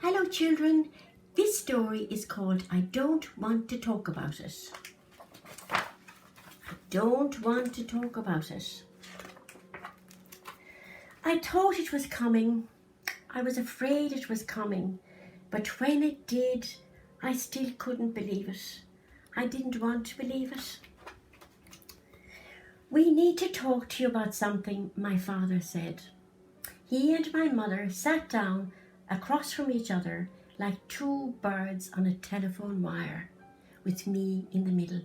Hello children, this story is called I Don't Want to Talk About It. I don't want to talk about it. I thought it was coming. I was afraid it was coming. But when it did, I still couldn't believe it. I didn't want to believe it. We need to talk to you about something, my father said. He and my mother sat down across from each other like two birds on a telephone wire, with me in the middle.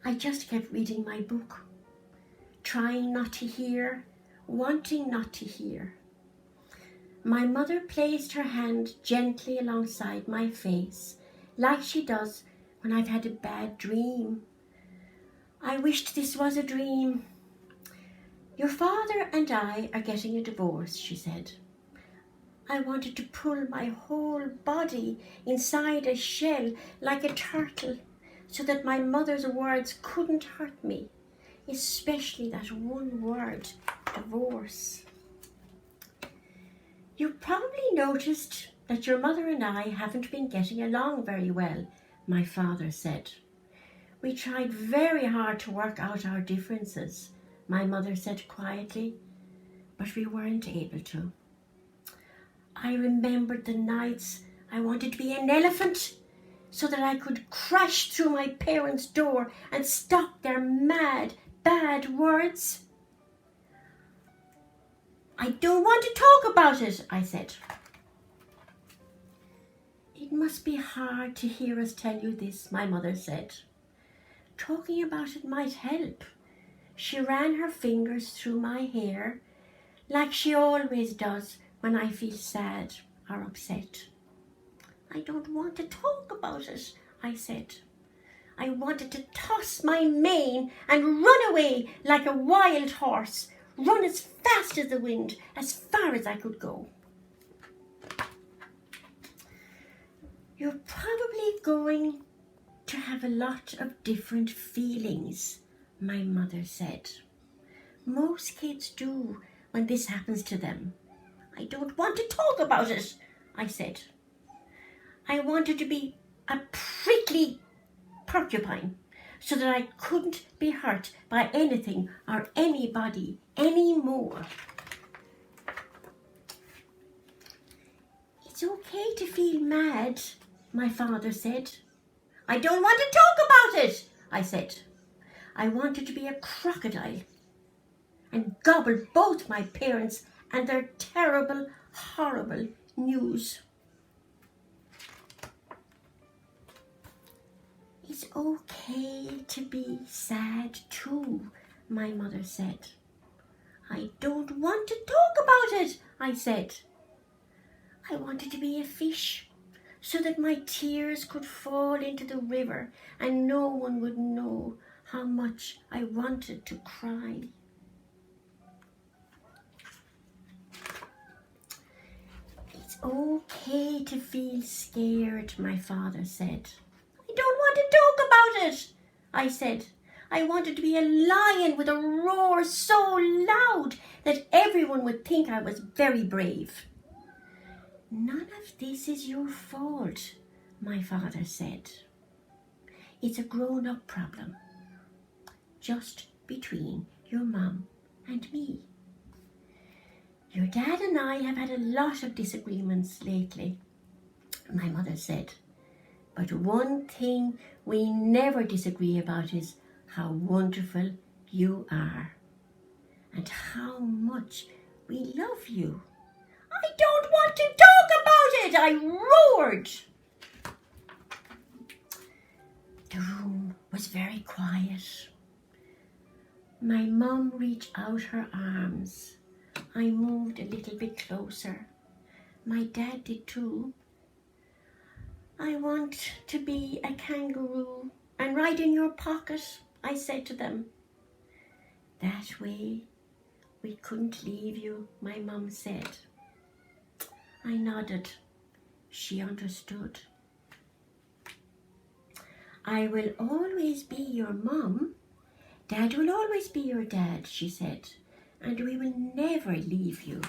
I just kept reading my book, trying not to hear, wanting not to hear. My mother placed her hand gently alongside my face, like she does when I've had a bad dream. I wished this was a dream. Your father and I are getting a divorce, she said. I wanted to pull my whole body inside a shell like a turtle so that my mother's words couldn't hurt me, especially that one word, divorce. You probably noticed that your mother and I haven't been getting along very well, my father said. We tried very hard to work out our differences, my mother said quietly, but we weren't able to. I remembered the nights I wanted to be an elephant so that I could crash through my parents' door and stop their mad, bad words. I don't want to talk about it, I said. It must be hard to hear us tell you this, my mother said. Talking about it might help. She ran her fingers through my hair like she always does when I feel sad or upset. I don't want to talk about it, I said. I wanted to toss my mane and run away like a wild horse, run as fast as the wind, as far as I could go. You're probably going to have a lot of different feelings, my mother said. Most kids do when this happens to them. I don't want to talk about it, I said. I wanted to be a prickly porcupine so that I couldn't be hurt by anything or anybody anymore. It's okay to feel mad, my father said. I don't want to talk about it, I said. I wanted to be a crocodile and gobble both my parents and their terrible, horrible news. It's okay to be sad too, my mother said. I don't want to talk about it, I said. I wanted to be a fish so that my tears could fall into the river and no one would know how much I wanted to cry. It's okay to feel scared, my father said. I don't want to talk about it, I said. I wanted to be a lion with a roar so loud that everyone would think I was very brave. None of this is your fault, my father said. It's a grown-up problem, just between your mum and me. Your dad and I have had a lot of disagreements lately, my mother said. But one thing we never disagree about is how wonderful you are and how much we love you. I don't want to talk about it, I roared. The room was very quiet. My mum reached out her arms. I moved a little bit closer. My dad did too. I want to be a kangaroo and ride in your pocket, I said to them. That way we couldn't leave you, my mum said. I nodded. She understood. I will always be your mum. Dad will always be your dad, she said, and we will never leave you.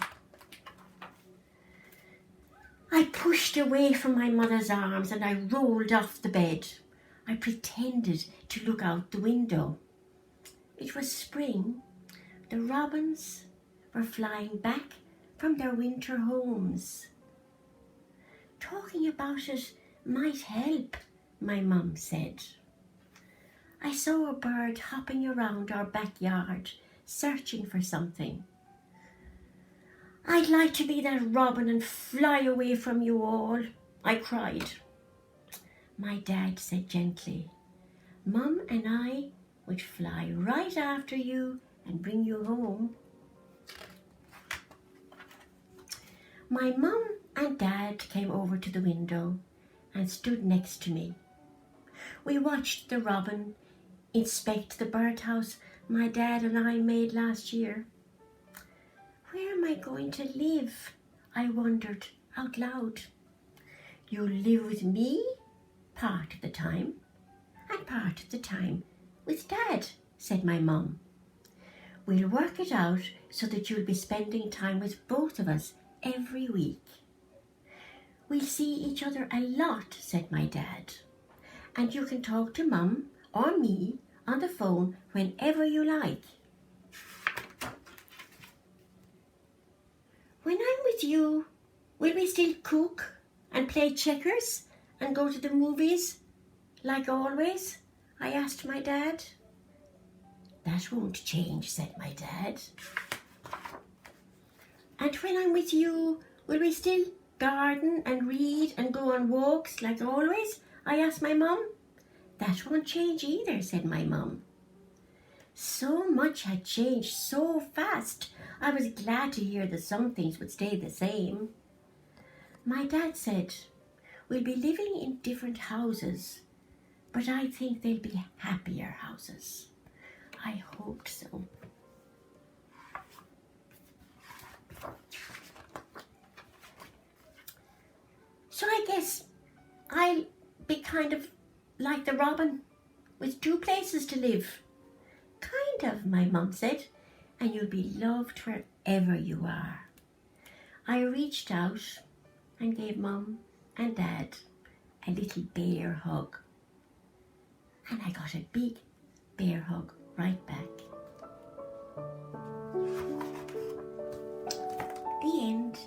pushed away from my mother's arms and I rolled off the bed. I pretended to look out the window. It was spring. The robins were flying back from their winter homes. Talking about it might help, my mum said. I saw a bird hopping around our backyard, searching for something. I'd like to be that robin and fly away from you all, I cried. My dad said gently, Mum and I would fly right after you and bring you home. My mum and dad came over to the window and stood next to me. We watched the robin inspect the birdhouse my dad and I made last year. Where am I going to live? I wondered out loud. You'll live with me part of the time and part of the time with Dad, said my mum. We'll work it out so that you'll be spending time with both of us every week. We'll see each other a lot, said my dad. And you can talk to Mum or me on the phone whenever you like. When I'm with you, will we still cook and play checkers and go to the movies like always? I asked my dad. That won't change, said my dad. And when I'm with you, will we still garden and read and go on walks like always? I asked my mum. That won't change either, said my mum. So much had changed so fast. I was glad to hear that some things would stay the same. My dad said, we'll be living in different houses, but I think they'll be happier houses. I hope so. So I guess I'll be kind of like the robin with two places to live. Kind of, my mum said, and you'll be loved wherever you are. I reached out and gave Mum and Dad a little bear hug. And I got a big bear hug right back. The end.